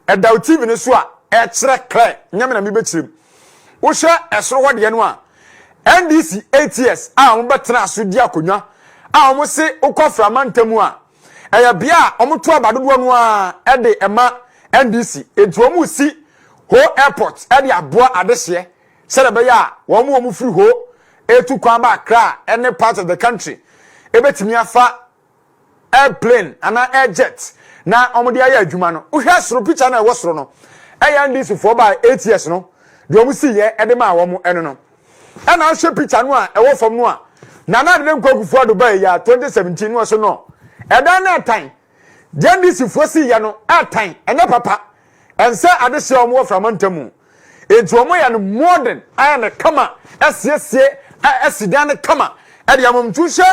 edaw TV ne so a ekire clear nyame na me bekirim wo hwe esoro ho de no a NDC 8 years a wo betena so di akonwa a wo se ukofra mantamu a eya bia omoto abadodo no a ede ema NDC etu omu si ho airport ede aboa adehye sele be ya wo mu free ho etu kwan ba Accra any part of the country ebetimi afa airplane ana air jet na omode aye adwuma no wo hwe soro picture na e wo soro no eya NDC for by 8 years no de omu si ye ede ma wo mu eno no ana hwe picture no a e wo fam no a na na de nkwagufu Dubai ya 2017 no so no eda na time NDC for si ya no atan enya papa ense adehye omo from antamu etu omo ya no modern aya na kama esiesie asidan kama ede amomtuhye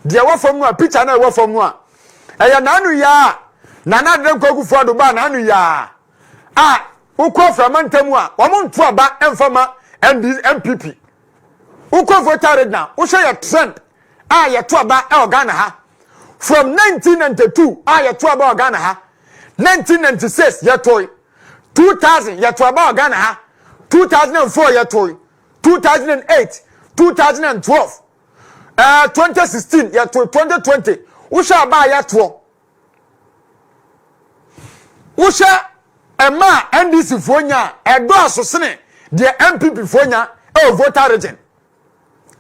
de wo fam no a picture na wo fam no a eya nanu ya na de nkwagufu Dubai nanu ya ukọ from antamu a wo monto aba emfama MPP ukọ voter rate na wo hwe ya trend ye to aba e Ghana ha from 1992 ye to aba Ghana ha 1996 ye toy 2000 ye to aba Ghana ha 2004 ye toy 2008 2012 2016 ye to 2020 wo hwe aba ye to wo hwe ema NDC fonya edo asosene de MPP fonya e voter region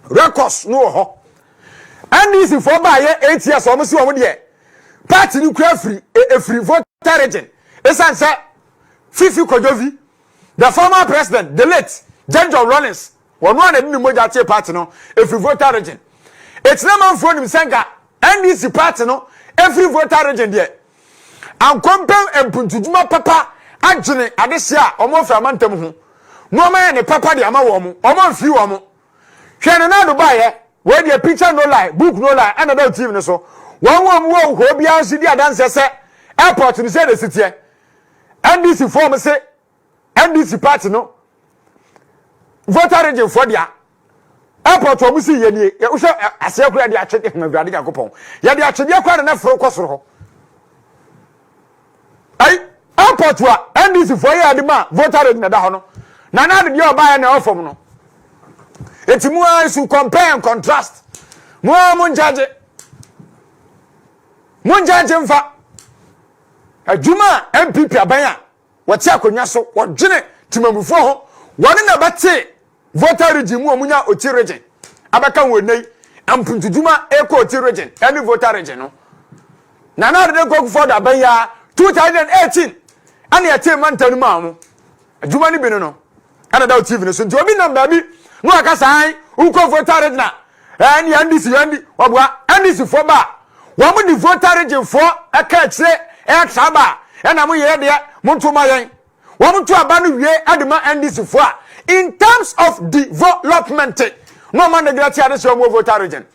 records no ho NDC for by 8 years almost wo de party ni kura free voter region esan say Fifi Kojovi the former president the late General Rollins one one ni moja tie party no free voter region it's na man for nim senga NDC party no every voter region there and compare empuntujuma papa agene adehye a omo fra mantam ho no man ne papa de ama wo mo omo mfi wo mo hwe ne na Dubai ye we dey picture no lie book no lie another team ne so one wo ho bia nsi di adanse se airport ni se de sitie NDC form se NDC party no voter region for dia airport wo musi ye nie wo hwe ase akura de atwede na awurade yakopon ye de atwede akura na fro kosoro ho ai airport wa NDC for ye adima voter region na da ho no na de oba ya na ofom no etimu asu compare and contrast mun judge mfa adwuma MPP abanya wote akonwa so wodwene timamufo ho wone na bate voter region mu omunya oti region abaka wonei ampuntuduma eko oti region any voter region no na de go for da abanya 2018 ani ate mantanu ma mu adwuma ni bi no ana da TV no so nti obi number bi no akasai uko voter region na ni NDC wabua NDC for ba wo mu di voter region for aka kire traba na mu ye de montuma yen wo mu to aba no wie adema NDC for in terms of development no man neglect ade so mo voter region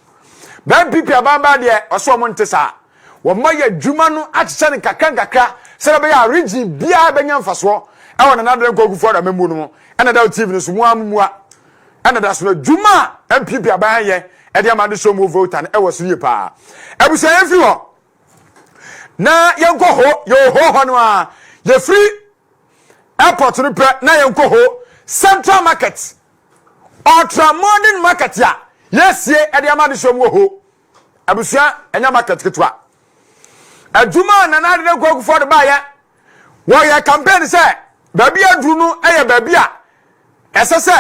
ben pipi abamba de oso mo ntesa wo ma ya dwuma no akyekye ne kakra sere be ya region bia benya mfaso e wona na de nkogu for da memu no na da TV no so mu amua ana da so dwuma MPP aban ye e de amade so mo voter e wo so ye pa ebuso ye fi ho na yenko ho yo ho no a ye free airport no pre na yenko ho central market ultra modern market ya yes ye e de amade so mo ho ebuso enya market ketwa adwuma na de nkogu for da ba ye wo ye campaign say baby adru no eye baby a esese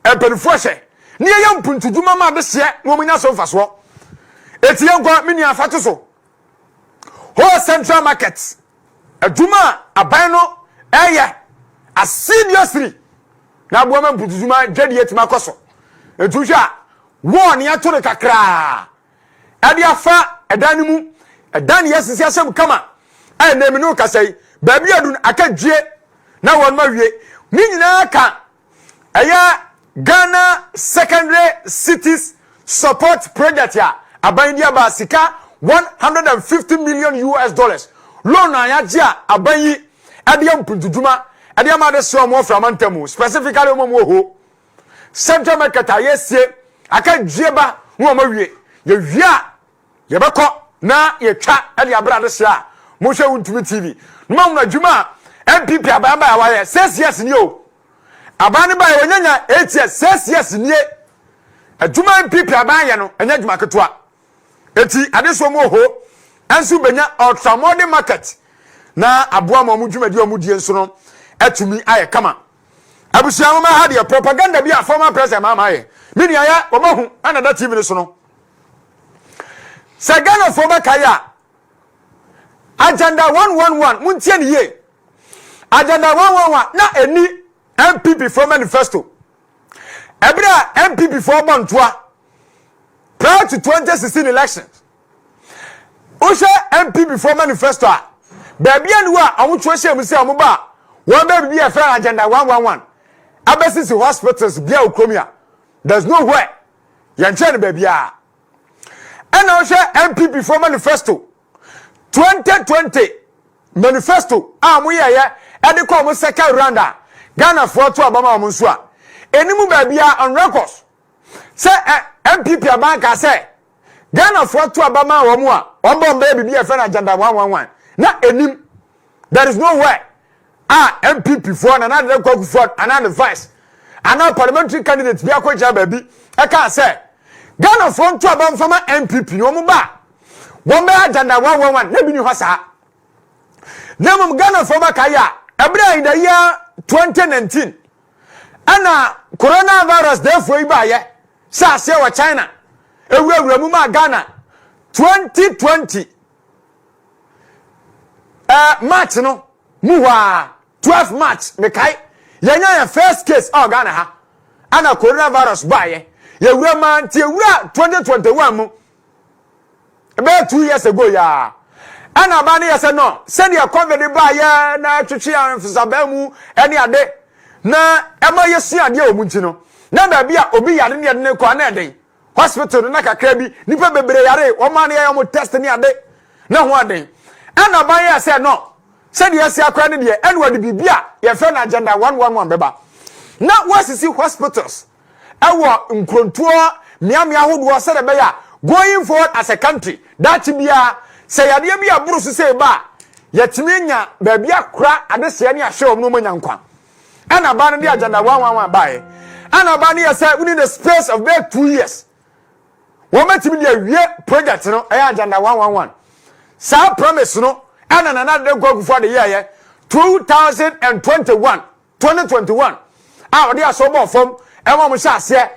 empenfo hye ne ye mpuntuduma ma de hye no munya so mfaso etie nkwa mini afato so ho central market adwuma aban no eye a seriously na bo ma mpuntuduma dwade yetima koso etuhwa wo ne atore kakra ade afa edan mu edan yesisi asem kama ai na eminu kasai baby adun akadwie na won ma wie ni nyina ka aya Ghana Secondary Cities Support Project ya abandia ba sika $150 million loan ayagia abanyi ade mpuntuduma ade amade so mo from antamu specifically mo ho central market ayesie akadwie ba wo ma wie ye wia ye beko na ye twa ade abra de sia mo hwe wuntumi TV no ma dwuma MPP abamba ya waye 6 years ni o abane ba ye nyanya 8 years 6 years ni adwuma MPP abanya no enya adwuma ketwa eti adeso mo ho ensu benya ultramodern market na aboa mo dwumadi o mudie nso no atumi aye kama abusia mo ma ha de propaganda bi a former president mama aye mini aya wo mahu ana da TV so no sagana fo ba kaya agenda 111 muntie ni ye agenda 111 na eni MPP for manifesto ebra MPP for bontoa prior to 2016 elections Usha MPP for manifesto baby anu a awotwe hye se amoba won ba bi e fa agenda 111 abesisi hospitals bia okromia there's nowhere yanche ne baby a ana usha MPP for manifesto 2020 manifesto amoyeye e de ko mo second round Ghana for to abama mo nso a enimu baby a on records say MPP abanka say Ghana for to abama wo mo a ombo baby bi e fa agenda 111 na enim there is nowhere MPP for na na de kwa for and vice and parliamentary candidate bi akoja baby e ka say Ghana for to abam fama MPP wo mo ba wo me agenda 111 na bi ni ho saa na mo Ghana for ba kaya ebra in the year 2019 ana coronavirus therefore iba ye sa se wa China ewura mu ma Ghana 2020 March no muwa 12 March me kai yenya ya first case of Ghana ha ana coronavirus ba ye ewura ma nti ewura 2021 mu about 2 years ago ya ana ba ne yese no send your covid ba ye na twetwe amfisaba mu ene ade na ema yesu ade o mu nti no na ba bia obi yare ne ne ko na eden hospital na kakra bi nipa bebere yare o ma ne ya mo test ne ade na ho ade ana ba ye se no send your sia akra ne de ene wadi bibia ye fe na agenda 111 beba na wasisi hospitals ewo nkrontuo miamia hodo se de be ya going forward as a country that bia say yade bia buru so say ba yetimi nya ba bia kura adese ne ahwe omno manya nkwa ana ba ne agenda 111 bae ana ba ne say we need the space of about 2 years wo matimi dia wie project no agenda 111 sa promise no ana na de gogu for the year 2021 odi asobo fom e mo sha ase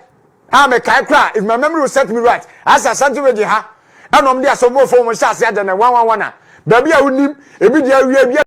me kai kra if my memory will set me right as a santimeji ha enom dia asobo fom sha ase agenda 111 na ba bia unim ebi dia wie